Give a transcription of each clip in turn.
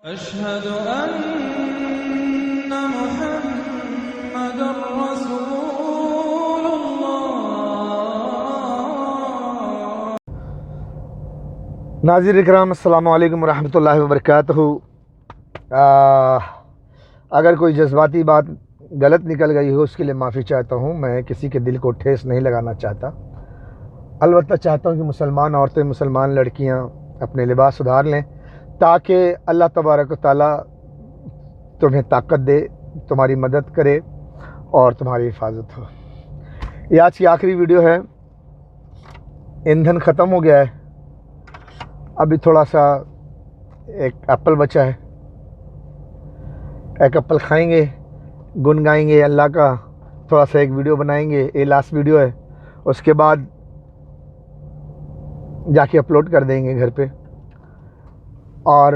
अशहदु अन्ना मुहम्मदुर रसूलुल्लाह। नाज़रीन इकराम, अस्सलामु अलैकुम रहमतुल्लाहि व बरकातहू। अगर कोई जज्बाती बात गलत निकल गई हो उसके लिए माफ़ी चाहता हूँ। मैं किसी के दिल को ठेस नहीं लगाना चाहता। अलबत्ता चाहता हूँ कि मुसलमान औरतें, मुसलमान लड़कियाँ अपने लिबास सुधार लें ताकि अल्लाह तबारक व तआला तुम्हें ताकत दे, तुम्हारी मदद करे और तुम्हारी हिफाजत हो। ये आज की आखिरी वीडियो है। ईंधन ख़त्म हो गया है, अभी थोड़ा सा एक एप्पल बचा है। एक एप्पल खाएंगे, गुन गाएंगे अल्लाह का, थोड़ा सा एक वीडियो बनाएंगे। ये लास्ट वीडियो है, उसके बाद जाके अपलोड कर देंगे घर पे। और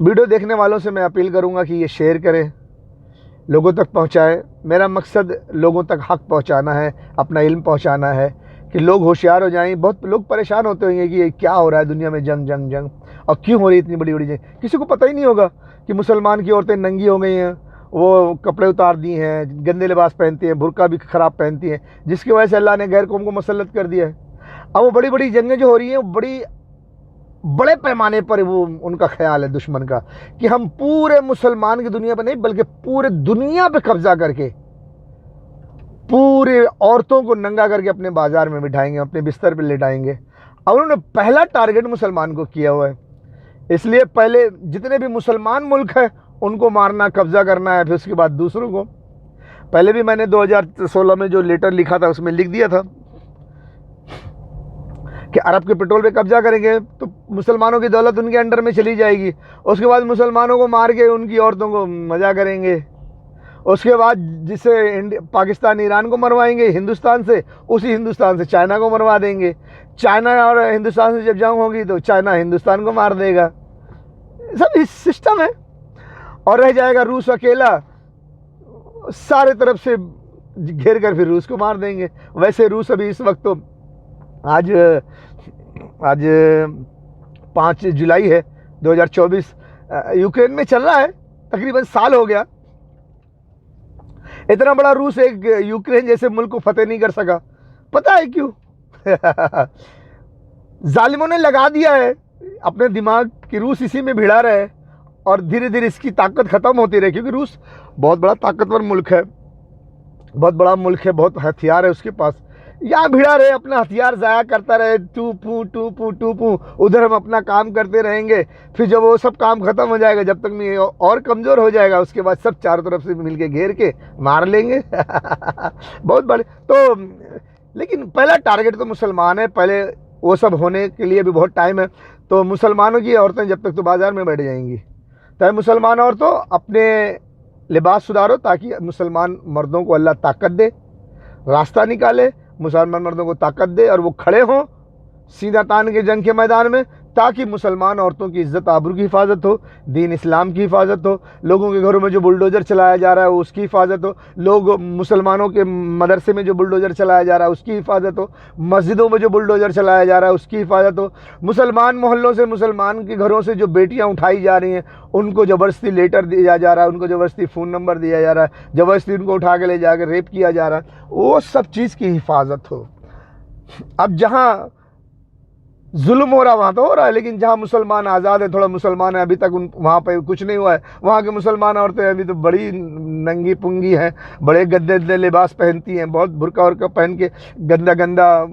वीडियो देखने वालों से मैं अपील करूंगा कि ये शेयर करें, लोगों तक पहुंचाएं। मेरा मकसद लोगों तक हक़ पहुंचाना है, अपना इल्म पहुंचाना है कि लोग होशियार हो जाएं। बहुत लोग परेशान होते होंगे कि ये क्या हो रहा है दुनिया में, जंग जंग जंग, और क्यों हो रही है इतनी बड़ी बड़ी जंग। किसी को पता ही नहीं होगा कि मुसलमान की औरतें नंगी हो गई हैं, वो कपड़े उतार दिए हैं, गंदे लिबास पहनती हैं, बुर्का भी ख़राब पहनती हैं, जिसकी वजह से अल्लाह ने गैर कौम को मुसल्लत कर दिया है। अब वो बड़ी बड़ी जंगें जो हो रही हैं, बड़े पैमाने पर वो उनका ख्याल है दुश्मन का कि हम पूरे मुसलमान की दुनिया पर नहीं बल्कि पूरे दुनिया पे कब्जा करके पूरे औरतों को नंगा करके अपने बाजार में बिठाएंगे, अपने बिस्तर पे लेटाएंगे। और उन्होंने पहला टारगेट मुसलमान को किया हुआ है। इसलिए पहले जितने भी मुसलमान मुल्क हैं उनको मारना, कब्जा करना है, फिर उसके बाद दूसरों को। पहले भी मैंने 2016 में जो लेटर लिखा था उसमें लिख दिया था कि अरब के पेट्रोल पे कब्जा करेंगे तो मुसलमानों की दौलत उनके अंडर में चली जाएगी। उसके बाद मुसलमानों को मार के उनकी औरतों को मजा करेंगे। उसके बाद जिससे पाकिस्तान ईरान को मरवाएंगे हिंदुस्तान से, उसी हिंदुस्तान से चाइना को मरवा देंगे। चाइना और हिंदुस्तान से जब जंग होगी तो चाइना हिंदुस्तान को मार देगा। सब इस सिस्टम है। और रह जाएगा रूस अकेला, सारे तरफ से घेर कर फिर रूस को मार देंगे। वैसे रूस अभी इस वक्त तो आज 5 जुलाई है 2024, यूक्रेन में चल रहा है। तकरीबन साल हो गया। इतना बड़ा रूस एक यूक्रेन जैसे मुल्क को फतेह नहीं कर सका। पता है क्यों? जालिमों ने लगा दिया है अपने दिमाग कि रूस इसी में भिड़ा रहे और धीरे धीरे इसकी ताकत ख़त्म होती रहे। क्योंकि रूस बहुत बड़ा ताकतवर मुल्क है, बहुत बड़ा मुल्क है, बहुत हथियार है उसके पास। यहाँ भिड़ा रहे, अपना हथियार ज़ाया करता रहे, टू उधर हम अपना काम करते रहेंगे। फिर जब वो सब काम ख़त्म हो जाएगा, जब तक नहीं और कमज़ोर हो जाएगा, उसके बाद सब चारों तरफ से मिलके घेर के मार लेंगे। बहुत बड़े तो, लेकिन पहला टारगेट तो मुसलमान है। पहले वो सब होने के लिए भी बहुत टाइम है। तो मुसलमानों की औरतें जब तक तो बाज़ार में बैठ जाएंगी। तो मुसलमान औरतों अपने लिबास सुधारो ताकि मुसलमान मर्दों को अल्लाह ताकत दे, रास्ता निकाले, मुसलमान मर्दों को ताकत दे और वो खड़े हों सीधा तान के जंग के मैदान में, ताकि मुसलमान औरतों की इज़्ज़त आबरू की हिफाजत हो, दीन इस्लाम की हिफाजत हो, लोगों के घरों में जो बुलडोज़र चलाया जा रहा है उसकी हिफाजत हो, लोग मुसलमानों के मदरसे में जो बुलडोज़र चलाया जा रहा है उसकी हिफाजत हो, मस्जिदों में जो बुलडोज़र चलाया जा रहा है उसकी हिफाजत हो, मुसलमान मोहल्लों से, मुसलमान के घरों से जो बेटियाँ उठाई जा रही हैं उनको ज़बरदस्ती लेटर दिया जा रहा है, उनको ज़बरदस्ती फ़ोन नंबर दिया जा रहा है, ज़बरदस्ती उनको उठा के ले जाकर रेप किया जा रहा है, वो सब चीज़ की हिफाजत हो। अब जहाँ जुल्म हो रहा वहाँ तो हो रहा है, लेकिन जहाँ मुसलमान आज़ाद है, थोड़ा मुसलमान है, अभी तक वहाँ पे कुछ नहीं हुआ है। वहाँ के मुसलमान औरतें अभी तो बड़ी नंगी पुंगी हैं, बड़े गंदे गंदे लिबास पहनती हैं, बहुत बुर्का वर्का पहन के गंदा गंदा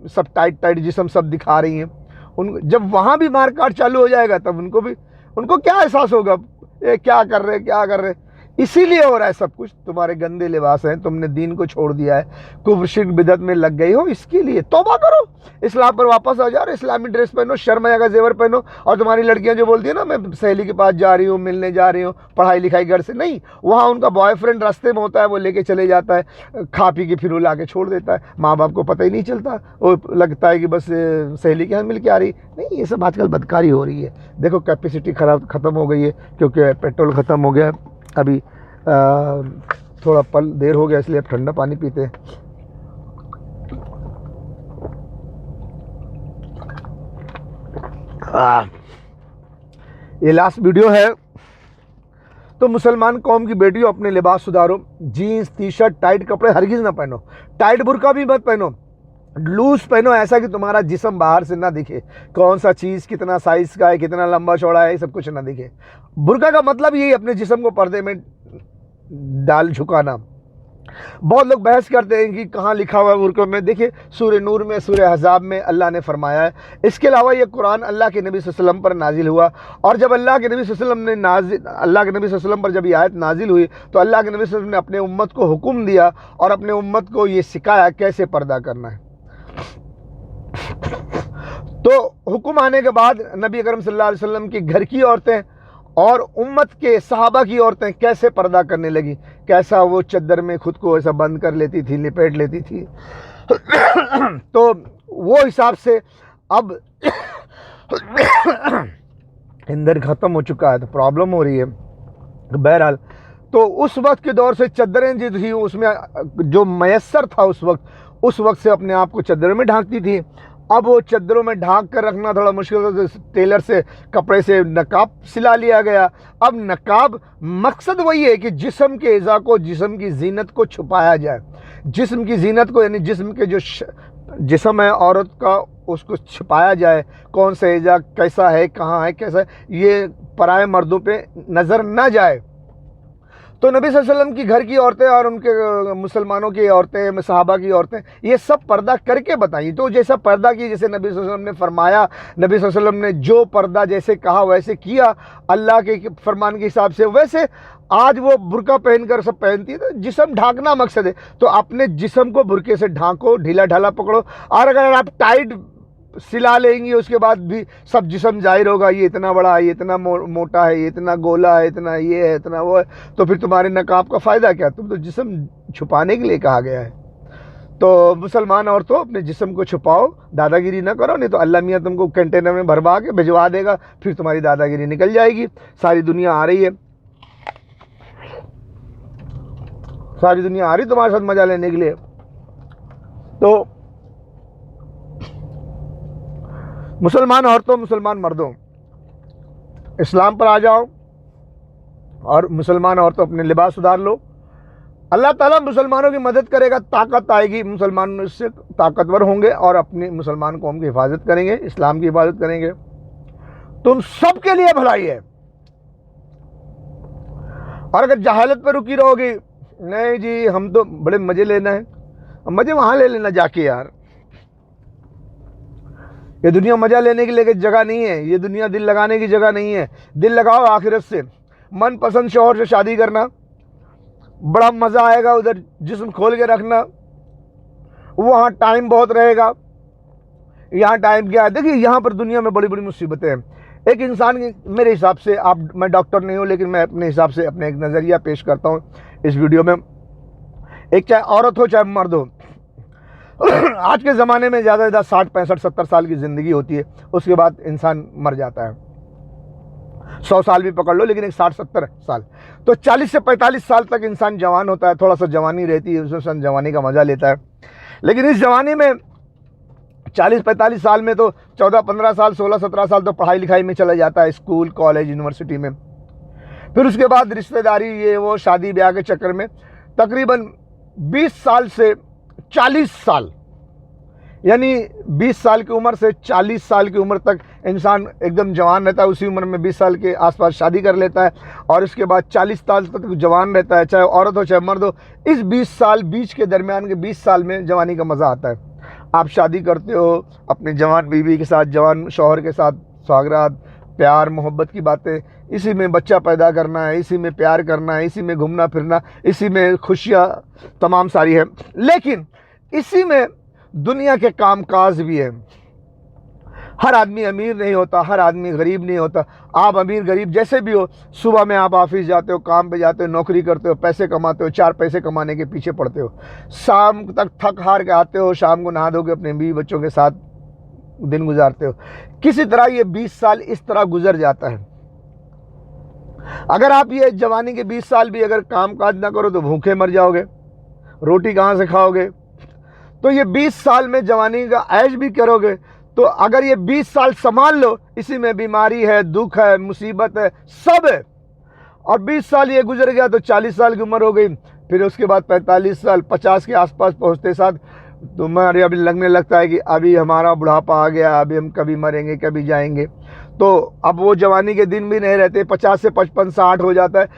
सब टाइट जिस्म सब दिखा रही हैं। उन जब वहाँ भी मारकाट चालू हो जाएगा तब उनको क्या एहसास होगा, ये क्या कर रहे। इसीलिए हो रहा है सब कुछ। तुम्हारे गंदे लिबास हैं, तुमने दीन को छोड़ दिया है, कुफ्र शिर्क बिदअत में लग गई हो। इसके लिए तौबा करो, इस्लाम पर वापस आ जाओ, इस्लामी ड्रेस पहनो, शर्मया का जेवर पहनो। और तुम्हारी लड़कियां जो बोलती है ना, मैं सहेली के पास जा रही हूँ, मिलने जा रही हूँ, पढ़ाई लिखाई घर से नहीं, वहाँ उनका बॉयफ्रेंड रास्ते में होता है, वो लेके चले जाता है, खा पी के फिर वो ला के छोड़ देता है। माँ बाप को पता ही नहीं चलता, वो लगता है कि बस सहेली के यहाँ मिल के आ रही। नहीं, ये सब आजकल बदकारी हो रही है। देखो कैपेसिटी ख़त्म हो गई है क्योंकि पेट्रोल ख़त्म हो गया। अभी थोड़ा पल देर हो गया इसलिए अब ठंडा पानी पीते हैं। ये लास्ट वीडियो है। तो मुसलमान कौम की बेटियों, अपने लिबास सुधारो। जीन्स टी शर्ट टाइट कपड़े हरगिज़ ना पहनो, टाइट बुर्का भी मत पहनो, लूज पहनो, ऐसा कि तुम्हारा जिस्म बाहर से ना दिखे, कौन सा चीज़ कितना साइज़ का है, कितना लंबा चौड़ा है, सब कुछ ना दिखे। बुर्का का मतलब यही अपने जिस्म को पर्दे में डाल झुकाना। बहुत लोग बहस करते हैं कि कहाँ लिखा हुआ है बुर्का में। देखिए सूरह नूर में, सूरह अहज़ाब में अल्लाह ने फरमाया है। इसके अलावा ये कुरान अल्लाह के नबी सल्लल्लाहु अलैहि वसल्लम पर नाजिल हुआ, और जब अल्लाह के नबी सल्लल्लाहु अलैहि वसल्लम पर जब ये आयत नाजिल हुई तो अल्लाह के नबी सल्लल्लाहु अलैहि वसल्लम ने अपने उम्मत को हुक्म दिया और अपने उम्मत को ये सिखाया कैसे पर्दा करना है। तो हुक्म आने के बाद नबी अकरम सल्लल्लाहु अलैहि वसल्लम की घर की औरतें और उम्मत के सहाबा की औरतें कैसे पर्दा करने लगी, कैसा वो चद्दर में खुद को ऐसा बंद कर लेती थी, लिपेट लेती थी। तो वो हिसाब से अब ईंधन ख़त्म हो चुका है तो प्रॉब्लम हो रही है। बहरहाल तो उस वक्त के दौर से चद्दरें जो थी उसमें जो मयसर था उस वक्त से अपने आप को चद्दरों में ढांकती थी। अब वो चद्दरों में ढांक कर रखना थोड़ा मुश्किल था, तो टेलर से कपड़े से नकाब सिला लिया गया। अब नकाब मकसद वही है कि जिस्म के एज़ा को, जिस्म की जीनत को छुपाया जाए। जिस्म की जीनत को यानी जिस्म के जो जिस्म है औरत का उसको छुपाया जाए। कौन सा एज़ा कैसा है, कहाँ है, कैसा है, ये पराए मर्दों पे नज़र ना जाए। तो नबी सल्लल्लाहु अलैहि वसल्लम की घर की औरतें और उनके मुसलमानों की औरतें, सहाबा की औरतें, ये सब पर्दा करके बताई। तो जैसा पर्दा की, जैसे नबी सल्लल्लाहु अलैहि वसल्लम ने फरमाया, नबी सल्लल्लाहु अलैहि वसल्लम ने जो पर्दा जैसे कहा वैसे किया अल्लाह के फरमान के हिसाब से, वैसे आज वो बुर्का पहनकर सब पहनती है। तो जिस्म ढांकना मकसद है, तो अपने जिस्म को बुर्के से ढांको, ढीला ढाला पकड़ो। और अगर आप टाइट सिला लेंगी उसके बाद भी सब जिस्म जाहिर होगा, ये इतना बड़ा है, ये इतना मोटा है, ये इतना गोला है, इतना ये है, इतना वो है, तो फिर तुम्हारे नकाब का फ़ायदा क्या? तुम तो जिस्म छुपाने के लिए कहा गया है। तो मुसलमान औरतों, अपने जिस्म को छुपाओ, दादागिरी ना करो, नहीं तो अल्लाह मियाँ तुमको कंटेनर में भरवा के भिजवा देगा, फिर तुम्हारी दादागिरी निकल जाएगी। सारी दुनिया आ रही है, सारी दुनिया आ रही तुम्हारे साथ मजा लेने के लिए। तो मुसलमान औरतों, मुसलमान मर्दों, इस्लाम पर आ जाओ और मुसलमान औरतों अपने लिबास सुधार लो। अल्लाह ताला मुसलमानों की मदद करेगा, ताकत आएगी, मुसलमान इससे ताकतवर होंगे और अपनी मुसलमान कौम की हिफाजत करेंगे, इस्लाम की हिफाजत करेंगे। तुम सबके लिए भलाई है। और अगर जहालत पर रुकी रहोगी, नहीं जी हम तो बड़े मज़े लेना है, मज़े वहाँ ले लेना जाके यार। ये दुनिया मज़ा लेने की लेके जगह नहीं है, ये दुनिया दिल लगाने की जगह नहीं है। दिल लगाओ आखिरत से। मनपसंद शौहर से शादी करना, बड़ा मज़ा आएगा, उधर जिस्म खोल के रखना, वहाँ टाइम बहुत रहेगा, यहाँ टाइम क्या है। देखिए यहाँ पर दुनिया में बड़ी बड़ी मुसीबतें हैं। एक इंसान की, मेरे हिसाब से, मैं डॉक्टर नहीं हूँ लेकिन मैं अपने हिसाब से अपने एक नज़रिया पेश करता हूँ इस वीडियो में। एक चाहे औरत हो चाहे मर्द हो, आज के ज़माने में ज़्यादा से ज़्यादा 60, 65, 70 साल की ज़िंदगी होती है, उसके बाद इंसान मर जाता है। 100 साल भी पकड़ लो, लेकिन एक 60-70 साल, तो 40 से 45 साल तक इंसान जवान होता है। थोड़ा सा जवानी रहती है, उसमें इंसान जवानी का मज़ा लेता है। लेकिन इस जवानी में 40-45 साल में तो 14-15 साल, 16-17 साल तो पढ़ाई लिखाई में चला जाता है, स्कूल, कॉलेज, यूनिवर्सिटी में। फिर उसके बाद रिश्तेदारी, ये वो, शादी ब्याह के चक्कर में तकरीबन 20 साल से 40 साल, यानी 20 साल की उम्र से 40 साल की उम्र तक इंसान एकदम जवान रहता है। उसी उम्र में 20 साल के आसपास शादी कर लेता है और उसके बाद 40 साल तक जवान रहता है, चाहे औरत हो चाहे मर्द हो। इस 20 साल बीच के दरमियान के 20 साल में जवानी का मज़ा आता है। आप शादी करते हो अपनी जवान बीवी के साथ, जवान शौहर के साथ, सौगात, प्यार मोहब्बत की बातें, इसी में बच्चा पैदा करना है, इसी में प्यार करना है, इसी में घूमना फिरना, इसी में खुशियाँ तमाम सारी है। लेकिन इसी में दुनिया के कामकाज भी है। हर आदमी अमीर नहीं होता, हर आदमी गरीब नहीं होता। आप अमीर गरीब जैसे भी हो, सुबह में आप ऑफिस जाते हो, काम पे जाते हो, नौकरी करते हो, पैसे कमाते हो, 4 पैसे कमाने के पीछे पड़ते हो, शाम तक थक हार के आते हो, शाम को नहा धो के अपने बीवी बच्चों के साथ दिन गुजारते हो। किसी तरह ये 20 साल इस तरह गुजर जाता है। अगर आप ये जवानी के 20 साल भी अगर काम काज ना करो तो भूखे मर जाओगे, रोटी कहाँ से खाओगे। तो ये 20 साल में जवानी का ऐश भी करोगे तो अगर ये 20 साल संभाल लो, इसी में बीमारी है, दुख है, मुसीबत है, सब है, और 20 साल ये गुजर गया तो 40 साल की उम्र हो गई, फिर उसके बाद 45 साल, 50 के आसपास पहुंचते साथ तुम्हारे अभी लगने लगता है कि अभी हमारा बुढ़ापा आ गया, अभी हम कभी मरेंगे, कभी जाएंगे। तो अब वो जवानी के दिन भी नहीं रहते, 50 से 55, 60 हो जाता है,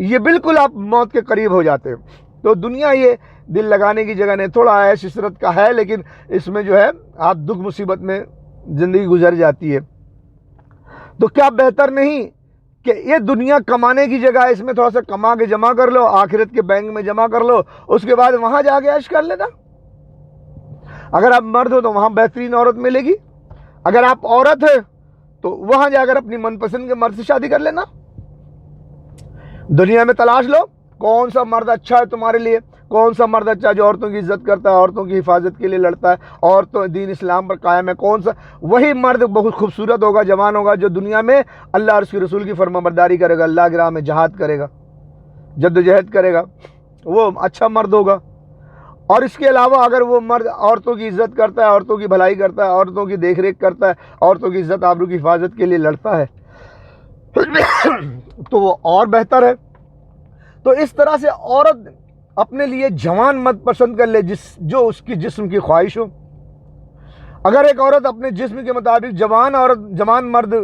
ये बिल्कुल आप मौत के करीब हो जाते हैं। तो दुनिया ये दिल लगाने की जगह नहीं, थोड़ा ऐश इशरत का है, लेकिन इसमें जो है आप दुख मुसीबत में ज़िंदगी गुजर जाती है। तो क्या बेहतर नहीं कि ये दुनिया कमाने की जगह है, इसमें थोड़ा सा कमा के जमा कर लो, आखिरत के बैंक में जमा कर लो, उसके बाद वहाँ जाके ऐश कर लेना। अगर आप मर्द हो तो वहाँ बेहतरीन औरत मिलेगी, अगर आप औरत है तो वहाँ जाकर अपनी मनपसंद के मर्द से शादी कर लेना। दुनिया में तलाश लो कौन सा मर्द अच्छा है तुम्हारे लिए, कौन सा मर्द अच्छा है जो औरतों की इज्जत करता है, औरतों की हिफाजत के लिए लड़ता है, औरतों दीन इस्लाम पर कायम है, कौन सा, वही मर्द बहुत खूबसूरत होगा, जवान होगा, जो दुनिया में अल्लाह और उसके रसूल की फरमाबरदारी करेगा, अल्लाह की राह में जहाद करेगा, जद्दोजहद करेगा, वो अच्छा मर्द होगा। और इसके अलावा अगर वो मर्द औरतों की इज्जत करता है, औरतों की भलाई करता है, औरतों की देखरेख करता है, औरतों की इज्जत आबरू की हिफाजत के लिए लड़ता है तो वो और बेहतर है। तो इस तरह से औरत अपने लिए जवान मर्द पसंद कर ले जो उसकी जिस्म की ख्वाहिश हो। अगर एक औरत अपने जिस्म के मुताबिक जवान मर्द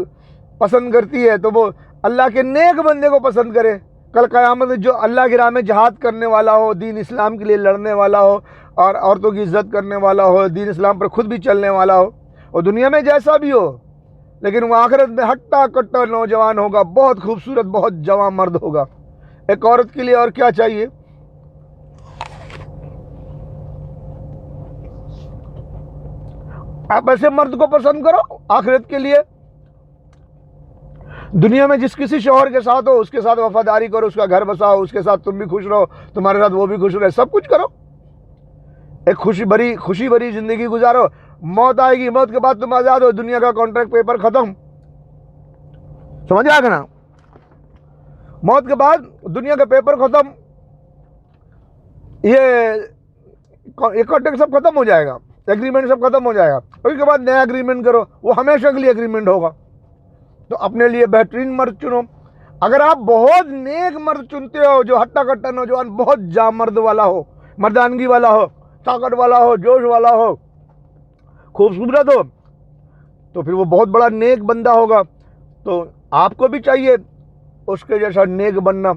पसंद करती है तो वो अल्लाह के नेक बंदे को पसंद करे। कल क़यामत में जो अल्लाह की राह में जहाद करने वाला हो, दीन इस्लाम के लिए लड़ने वाला हो, और औरतों की इज्जत करने वाला हो, दीन इस्लाम पर खुद भी चलने वाला हो, और दुनिया में जैसा भी हो, लेकिन वो आखिरत में हट्टा कट्टा नौजवान होगा, बहुत खूबसूरत, बहुत जवान मर्द होगा। एक औरत के लिए और क्या चाहिए? आप ऐसे मर्द को पसंद करो आखिरत के लिए। दुनिया में जिस किसी शौहर के साथ हो उसके साथ वफादारी करो, उसका घर बसाओ, उसके साथ तुम भी खुश रहो, तुम्हारे साथ वो भी खुश रहे, सब कुछ करो, एक खुशी भरी जिंदगी गुजारो। मौत आएगी, मौत के बाद तुम आजाद हो, दुनिया का कॉन्ट्रैक्ट पेपर खत्म, समझ आ गया ना? मौत के बाद दुनिया का पेपर खत्म, ये कॉन्ट्रैक्ट सब खत्म हो जाएगा, एग्रीमेंट सब खत्म हो जाएगा, उसके बाद नया एग्रीमेंट करो, वो हमेशा के लिए एग्रीमेंट होगा। तो अपने लिए बेहतरीन मर्द चुनो। अगर आप बहुत नेक मर्द चुनते हो, जो हट्टा कट्टा नौजवान, बहुत जामर्द वाला हो, मर्दानगी वाला हो, ताकत वाला हो, जोश वाला हो, खूबसूरत हो, तो फिर वो बहुत बड़ा नेक बंदा होगा। तो आपको भी चाहिए उसके जैसा नेक बनना,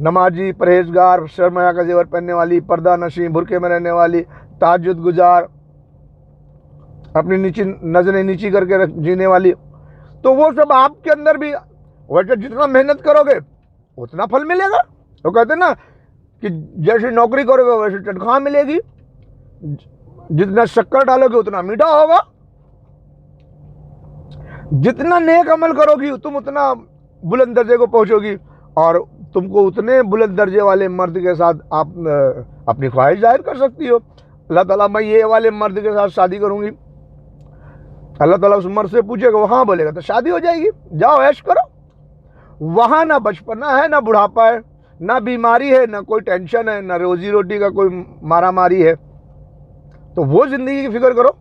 नमाजी, परहेजगार, शर्माया का जेवर पहनने वाली, पर्दा नशी, बुरके में रहने वाली, ताज्जुद गुजार, अपनी नजरें नीची करके जीने वाली। तो वो सब आपके अंदर भी, वैसे जितना मेहनत करोगे उतना फल मिलेगा। तो कहते हैं ना कि जैसी नौकरी करोगे वैसे तनख्वाह मिलेगी, जितना शक्कर डालोगे उतना मीठा होगा। जितना नेक अमल करोगी तुम उतना बुलंद दर्जे को पहुंचोगी, और तुमको उतने बुलंद दर्जे वाले मर्द के साथ आप अपनी ख्वाहिश जाहिर कर सकती हो। अल्लाह ताला, मैं ये वाले मर्द के साथ शादी करूंगी, अल्लाह ताला उस मर्द से पूछेगा, वो हाँ बोलेगा तो शादी हो जाएगी, जाओ ऐश करो। वहाँ ना बचपना है, ना बुढ़ापा है, ना बीमारी है, ना कोई टेंशन है, ना रोजी रोटी का कोई मारा मारी है। तो वो जिंदगी की फिक्र करो।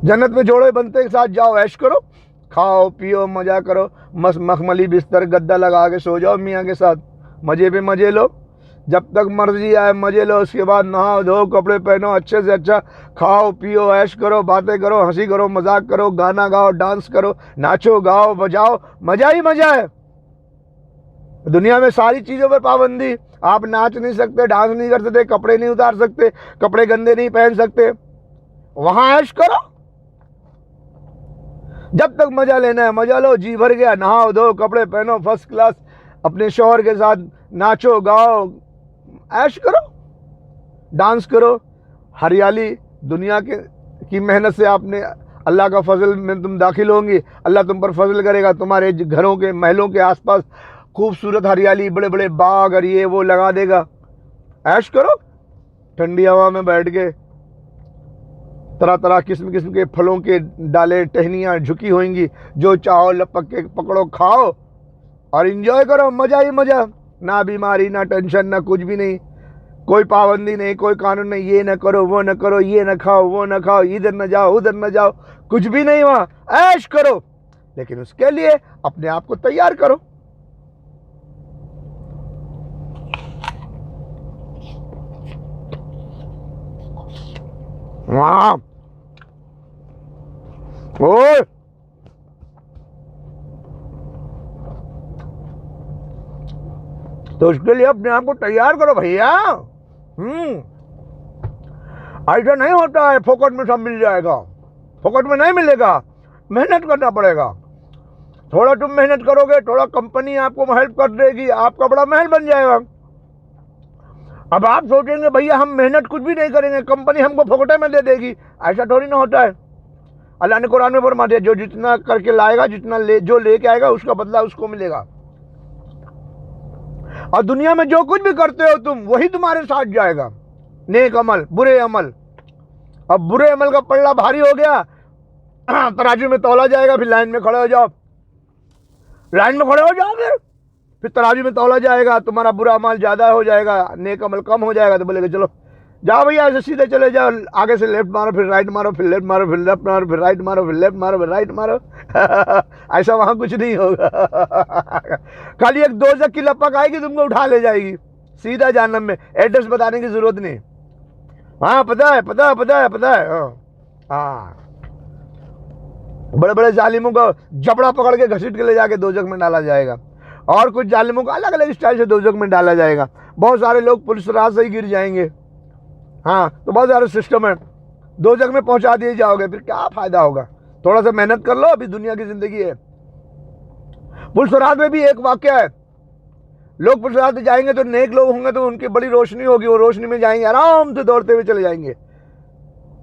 जन्नत में जोड़े बनते के साथ जाओ, ऐश करो, खाओ पियो, मजा करो, मस्त मखमली बिस्तर गद्दा लगा के सो जाओ मियाँ के साथ, मजे पे मजे लो, जब तक मर्जी आए मजे लो। उसके बाद नहाओ धो, कपड़े पहनो, अच्छे से अच्छा खाओ पियो, ऐश करो, बातें करो, हंसी करो, मजाक करो, गाना गाओ, डांस करो, नाचो गाओ बजाओ, मजा ही मजा है। दुनिया में सारी चीज़ों पर पाबंदी, आप नाच नहीं सकते, डांस नहीं कर सकते, कपड़े नहीं उतार सकते, कपड़े गंदे नहीं पहन सकते, वहाँ ऐश करो। जब तक मजा लेना है मजा लो, जी भर गया, नहाओ धो, कपड़े पहनो, फर्स्ट क्लास, अपने शौहर के साथ नाचो गाओ, ऐश करो, डांस करो। हरियाली दुनिया की मेहनत से आपने, अल्लाह का फजल में तुम दाखिल होंगी, अल्लाह तुम पर फजल करेगा, तुम्हारे घरों के महलों के आसपास खूबसूरत हरियाली, बड़े बड़े बाग और ये वो लगा देगा। ऐश करो, ठंडी हवा में बैठ के, तरह तरह किस्म किस्म के फलों के डाले टहनियाँ झुकी होंगी, जो चाहो लपक के पकड़ो, खाओ और एंजॉय करो, मजा ही मजा, ना बीमारी, ना टेंशन, ना कुछ भी नहीं। कोई पाबंदी नहीं, कोई कानून नहीं, ये न करो, वो न करो, ये न खाओ, वो न खाओ, इधर न जाओ, उधर न जाओ, कुछ भी नहीं, वहां ऐश करो, लेकिन उसके लिए अपने आप को तैयार करो। वहां ओए तो उसके लिए अपने आप को तैयार करो भैया। ऐसा नहीं होता है फोकट में सब मिल जाएगा, फोकट में नहीं मिलेगा, मेहनत करना पड़ेगा। थोड़ा तुम मेहनत करोगे, थोड़ा कंपनी आपको हेल्प कर देगी, आपका बड़ा महल बन जाएगा। अब आप सोचेंगे भैया हम मेहनत कुछ भी नहीं करेंगे, कंपनी हमको फोकटे में दे देगी, ऐसा थोड़ी ना होता है। अल्लाह ने कुरान में फरमा दिया, जो जितना करके लाएगा, जो लेके आएगा उसका बदला उसको मिलेगा। और दुनिया में जो कुछ भी करते हो तुम, वही तुम्हारे साथ जाएगा। नेक अमल, बुरे अमल। अब बुरे अमल का पल्ला भारी हो गया, तराजू में तौला जाएगा, फिर लाइन में खड़े हो जाओ, लाइन में खड़े हो जाओ, फिर तराजू में तौला जाएगा, तुम्हारा बुरा अमल ज्यादा हो जाएगा, नेक अमल कम हो जाएगा, तो बोलेगा चलो जाओ भैया ऐसे सीधे चले जाओ, आगे से लेफ्ट मारो, फिर राइट मारो, फिर लेफ्ट मारो, फिर लेफ्ट मारो, फिर राइट मारो, फिर लेफ्ट मारो, फिर राइट मारो। ऐसा वहां कुछ नहीं होगा। खाली एक दोजख की लपक आएगी, तुमको उठा ले जाएगी सीधा जहन्नम में, एड्रेस बताने की जरूरत नहीं। हाँ पता है, पता है, पता है, पता है। हाँ बड़े बड़े जालिमों को जबड़ा पकड़ के घसीट के ले जाके दोजख में डाला जाएगा, और कुछ जालिमों को अलग अलग स्टाइल से दोजख में डाला जाएगा। बहुत सारे लोग पुलिस राज से ही गिर जाएंगे। हाँ तो बहुत सारे सिस्टम है, दोजख में पहुंचा दिए जाओगे, फिर क्या फायदा होगा। थोड़ा सा मेहनत कर लो, अभी दुनिया की जिंदगी है। पुलिस राज में भी एक वाक्य है, लोग पुलिस राज में जाएंगे तो नेक लोग होंगे तो उनकी बड़ी रोशनी होगी, वो रोशनी में जाएंगे, आराम से दौड़ते हुए चले जाएंगे।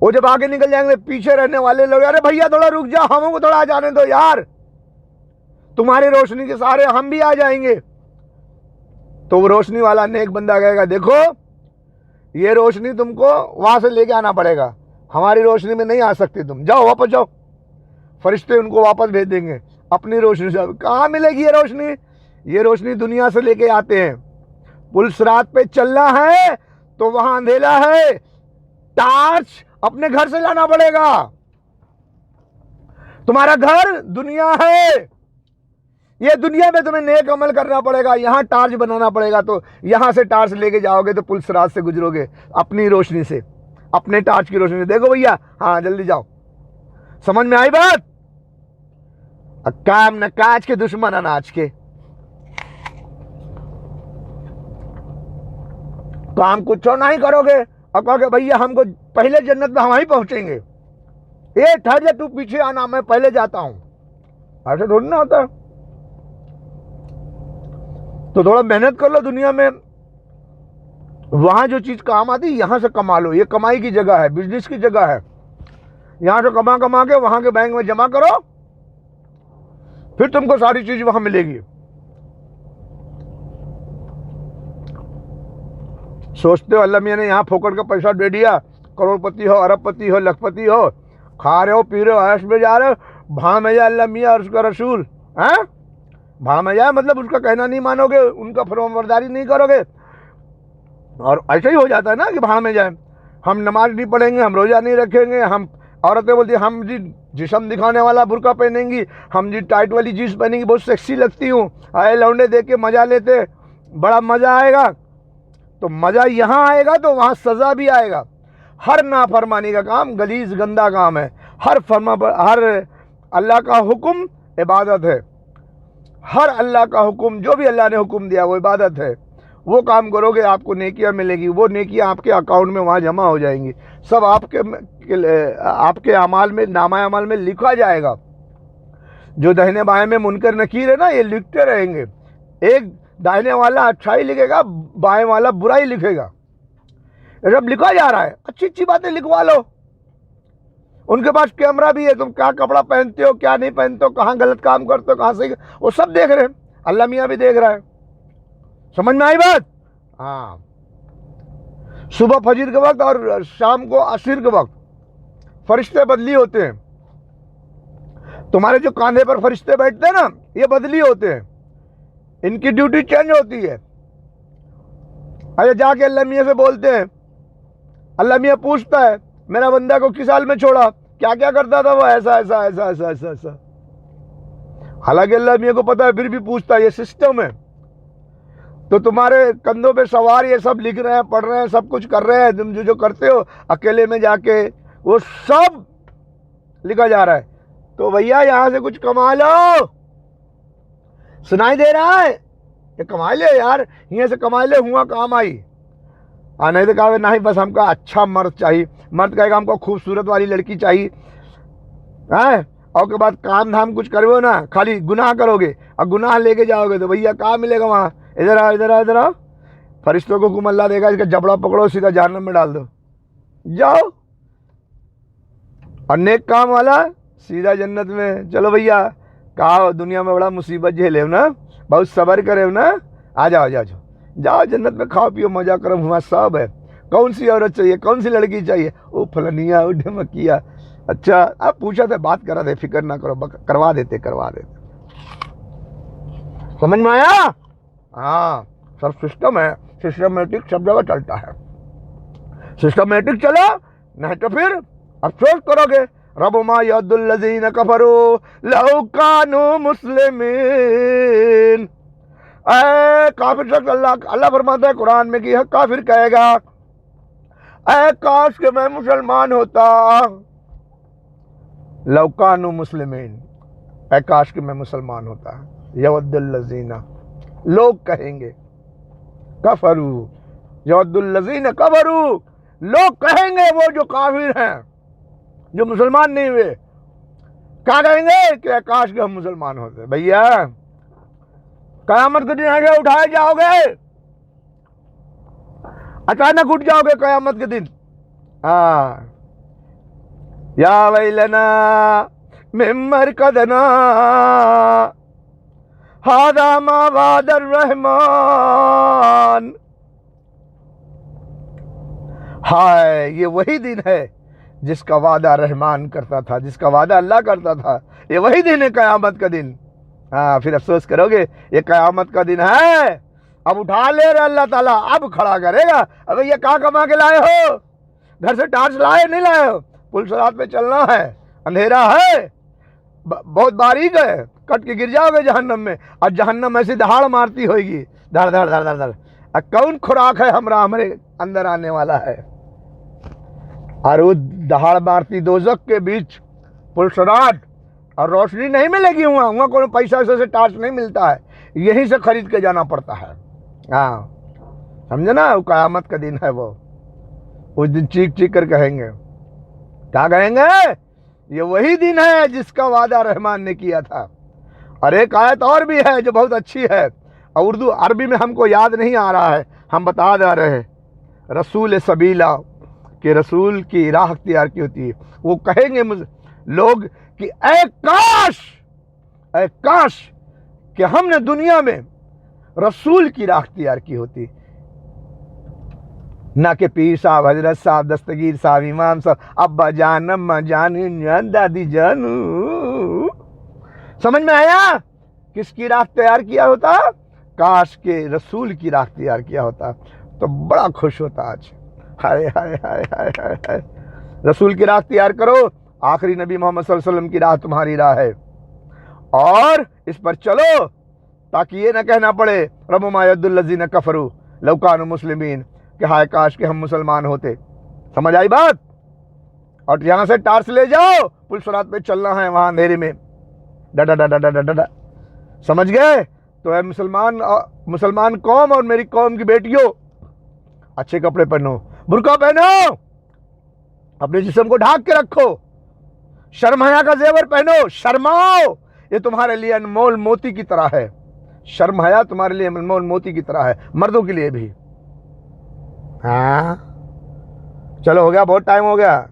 वो जब आगे निकल जाएंगे, पीछे रहने वाले लोग, अरे भैया थोड़ा रुक जाओ, हमको थोड़ा आ जाने दो यार, तुम्हारी रोशनी के सहारे हम भी आ जाएंगे। तो वो रोशनी वाला नेक बंदा कहेगा, देखो ये रोशनी तुमको वहां से लेके आना पड़ेगा, हमारी रोशनी में नहीं आ सकती, तुम जाओ वापस जाओ। फरिश्ते उनको वापस भेज देंगे अपनी रोशनी से। कहाँ मिलेगी ये रोशनी? ये रोशनी दुनिया से लेके आते हैं। पुलिस रात पे चलना है तो वहां अंधेला है, टार्च अपने घर से लाना पड़ेगा। तुम्हारा घर दुनिया है, ये दुनिया में तुम्हें नेक अमल करना पड़ेगा, यहां टार्च बनाना पड़ेगा। तो यहां से टार्च लेके जाओगे तो पुलिस रात से गुजरोगे अपनी रोशनी से, अपने टार्च की रोशनी से। देखो भैया, हाँ जल्दी जाओ। समझ में आई बात? काम न काज के, दुश्मन अनाज के। काम कुछ नहीं करोगे और कहोगे भैया हमको पहले जन्नत में हम ही पहुंचेंगे, ए ठहर जा, तू पीछे आना, मैं पहले जाता हूं। ऐसा थोड़ी ना होता। तो थोड़ा मेहनत कर लो दुनिया में, वहां जो चीज काम आती यहां से कमा लो। ये कमाई की जगह है, बिजनेस की जगह है। यहां से कमा कमा के वहां के बैंक में जमा करो, फिर तुमको सारी चीज वहां मिलेगी। सोचते हो अल्लाह मियां ने यहां फोकट का पैसा दे दिया, करोड़पति हो, अरबपति हो, लखपति हो, खा रहे हो, पी रहे हो, ऐश में जा रहे हो, भाड़ में जाए अल्लाह मियां और उसका रसूल। हैं भाड़ में जाए मतलब उसका कहना नहीं मानोगे, उनका फरमाबरदारी नहीं करोगे, और ऐसा ही हो जाता है ना कि भाड़ में जाए। हम नमाज नहीं पढ़ेंगे, हम रोजा नहीं रखेंगे, हम औरतें बोलती हम जी जिस्म दिखाने वाला बुर्का पहनेंगी, हम जी टाइट वाली जीन्स पहनेंगी, बहुत सेक्सी लगती हूँ, आए लौंडे देख के मजा लेते, बड़ा मजा आएगा। तो मजा यहाँ आएगा तो वहाँ सजा भी आएगा। हर नाफरमानी का काम गलीज गंदा काम है, हर अल्लाह का हुक्म इबादत है। हर अल्लाह का हुक्म, जो भी अल्लाह ने हुक्म दिया वो इबादत है। वो काम करोगे आपको नेकियां मिलेगी, वो नेकियां आपके अकाउंट में वहाँ जमा हो जाएंगी, सब आपके अमाल में, नामा अमाल में लिखा जाएगा। जो दाहिने बाएं में मुनकर नकीर है ना, ये लिखते रहेंगे। एक दाहिने वाला अच्छाई लिखेगा, बाएं वाला बुराई लिखेगा, ये सब लिखा जा रहा है। अच्छी अच्छी बातें लिखवा लो। उनके पास कैमरा भी है, तुम क्या कपड़ा पहनते हो, क्या नहीं पहनते हो, कहाँ गलत काम करते हो, कहाँ सही, वो सब देख रहे हैं। अल्लाह मियाँ भी देख रहा है। समझ में आई बात? हाँ, सुबह फजर के वक्त और शाम को असर के वक्त फरिश्ते बदली होते हैं। तुम्हारे जो कांधे पर फरिश्ते बैठते हैं ना, ये बदली होते हैं, इनकी ड्यूटी चेंज होती है। अरे जाके अल्लाह मियाँ से बोलते हैं, अल्लाह मियाँ पूछता है मेरा बंदा को किस हाल में छोड़ा, क्या क्या करता था वो, ऐसा ऐसा ऐसा ऐसा ऐसा ऐसा। हालांकि अल्लाह मियाँ को पता है, फिर भी पूछता है, ये सिस्टम है। तो तुम्हारे कंधों पे सवार ये सब लिख रहे हैं, पढ़ रहे हैं, सब कुछ कर रहे हैं, तुम जो जो करते हो अकेले में जाके वो सब लिखा जा रहा है। तो भैया यहाँ से कुछ कमा लो, सुनाई दे रहा है, ये कमा ले यार, यहाँ से कमा ले, हुआ काम आई। नहीं तो कहा नहीं, बस हमको अच्छा मर्द चाहिए। मर्द कहेगा हमको खूबसूरत वाली लड़की चाहिए है, और के बाद काम धाम कुछ करो ना, खाली गुनाह करोगे और गुनाह लेके जाओगे तो भैया कहाँ मिलेगा वहाँ। इधर आओ इधर आओ इधर आओ, फरिश्तों को हुक्म अल्लाह देगा, इसका जबड़ा पकड़ो सीधा जहन्नम में डाल दो, जाओ। और नेक काम वाला सीधा जन्नत में। चलो भैया, कहा दुनिया में बड़ा मुसीबत झेले ना, बहुत सब्र करे ना, आ जाओ जाओ जाओ जन्नत में, खाओ पियो मजा करो, वहाँ सब है। कौन सी औरत चाहिए, कौन सी लड़की चाहिए, ओ फलनिया ओ ढमकिया। अच्छा आप पूछा था, बात करा थे, फिक्र ना करो, करवा देते। समझ में आया? हाँ, सब सिस्टम है, सिस्टमेटिक सब जगह चलता है। सिस्टमेटिक चला, नहीं तो फिर अफसोस करोगे। रब्बुमा यद्दुल्लज़ीन कफरू लौ कानू मुस्लिमीन। काफिर शख्स अल्लाह फरमाता है कुरान में कि काफिर कहेगा, ऐ काश के मैं मुसलमान होता, लौ कानू मुस्लिमीन, ऐ काश के मैं मुसलमान होता। यवद्दुल्लज़ीन, लोग कहेंगे, कफरू, यवद्दुल्लज़ीन कफरू, लोग कहेंगे, वो जो काफिर हैं, जो मुसलमान नहीं हुए, क्या कहेंगे कि काश के हम मुसलमान होते। भैया कयामत के दिन आगे उठाए जाओगे, अचानक उठ जाओगे कयामत के दिन। या वैलना मिम्मर कदना हादा मा वादर रहमान। हाय, ये वही दिन है जिसका वादा रहमान करता था, जिसका वादा अल्लाह करता था। ये वही दिन है कयामत का दिन। हाँ, फिर अफसोस करोगे, ये कयामत का दिन है, अब उठा ले रहा अल्लाह ताला, अब खड़ा करेगा। अब ये कहाँ कमा के लाए हो, घर से टार्च लाए नहीं लाए हो, पुल सरात पे चलना है, अंधेरा है, बहुत बारीक है, कट के गिर जाओगे जहन्नम में। और जहन्नम ऐसी दहाड़ मारती होगी, धड़ धड़ धड़ धड़ धड़। कौन खुराक है हमारे अंदर आने वाला है। और वो दहाड़ मारती दोजख के बीच पुलसरात, और रोशनी नहीं मिलेगी वहाँ कोई पैसा से टार्च नहीं मिलता है, यहीं से खरीद के जाना पड़ता है। हाँ, समझे ना, वो कयामत का दिन है। वो उस दिन चीख चीख कर कहेंगे, क्या कहेंगे, ये वही दिन है जिसका वादा रहमान ने किया था। और एक आयत और भी है जो बहुत अच्छी है, और उर्दू अरबी में हमको याद नहीं आ रहा है, हम बता दे रहे हैं। रसूल सबीला कि रसूल की राह अख्तियार की होती है। वो कहेंगे लोग कि ऐ काश कि हमने दुनिया में रसूल की राह अख्तियार की होती, ना कि पीर साहब, हजरत साहब, दस्तगीर साहब, इमाम साहब, अब्बा जान, अम्मा जान, दादी जानू। समझ में आया? किसकी राह तैयार किया होता? काश के रसूल की राह तैयार किया होता तो बड़ा खुश होता आज। हाय हाय हाय हाय हाय हाय। रसूल की राह तैयार करो, आखिरी नबी मोहम्मद सल्लल्लाहु अलैहि वसल्लम की राह तुम्हारी राह है, और इस पर चलो ताकि ये न कहना पड़े रब्बुमा यद्दुल्लज़ीन कफरू लौ कानू मुस्लिमीन, कि हाय काश के हम मुसलमान होते। समझ आई बात? और यहाँ से टार्च ले जाओ, पुलसरात पे चलना है, वहाँ अंधेरे में डडा डडा डडा डडा। समझ गए? तो है मुसलमान कौम और मेरी कौम की बेटियों, अच्छे कपड़े पहनो, बुर्का पहनो, अपने जिस्म को ढाक के रखो, शर्म हया का जेवर पहनो, शर्माओ, ये तुम्हारे लिए अनमोल मोती की तरह है। शर्म हया तुम्हारे लिए अनमोल मोती की तरह है, मर्दों के लिए भी। हाँ चलो, हो गया, बहुत टाइम हो गया,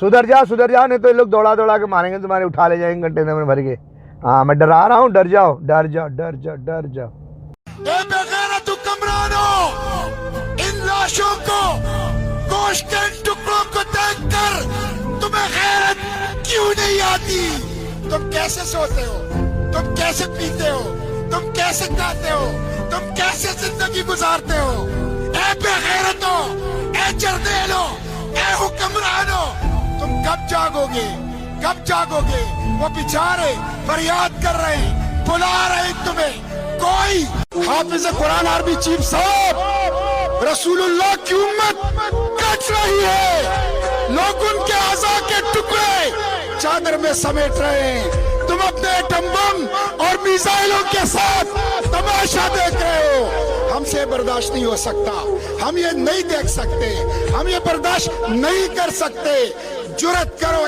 सुधर जा, नहीं तो ये लोग दौड़ा दौड़ा के मारेंगे तुम्हारे, उठा ले जाएंगे कंटेनर में भर के। हाँ, मैं डरा रहा हूँ, डर जाओ डर जाओ डर जाओ डर जाओ। तू कमरानो, इन लाशों को, गोश्त के टुकड़ों को देखकर तुम्हें गैरत क्यों नहीं आती? तुम कैसे सोते हो, तुम कैसे पीते हो, तुम कैसे खाते हो, तुम कैसे जिंदगी गुजारते हो? ए बेगैरतो, ए जर्देलो, ए हुक्मरानो, तुम कब जागोगे, कब जागोगे? वो बेचारे फरियाद कर रहे हैं, बुला रहे हैं तुम्हें। कोई हाफिज कुरान आर्मी चीफ साहब रसूलुल्लाह की उम्मत कट रही है, लोग उनके आज़ा के टुकड़े चादर में समेट रहे हैं। तुम अपने एटम बम और मिसाइलों के साथ तमाशा देख रहे हो। हमसे बर्दाश्त नहीं हो सकता, हम ये नहीं देख सकते, हम ये बर्दाश्त नहीं कर सकते। जुर्रत करो।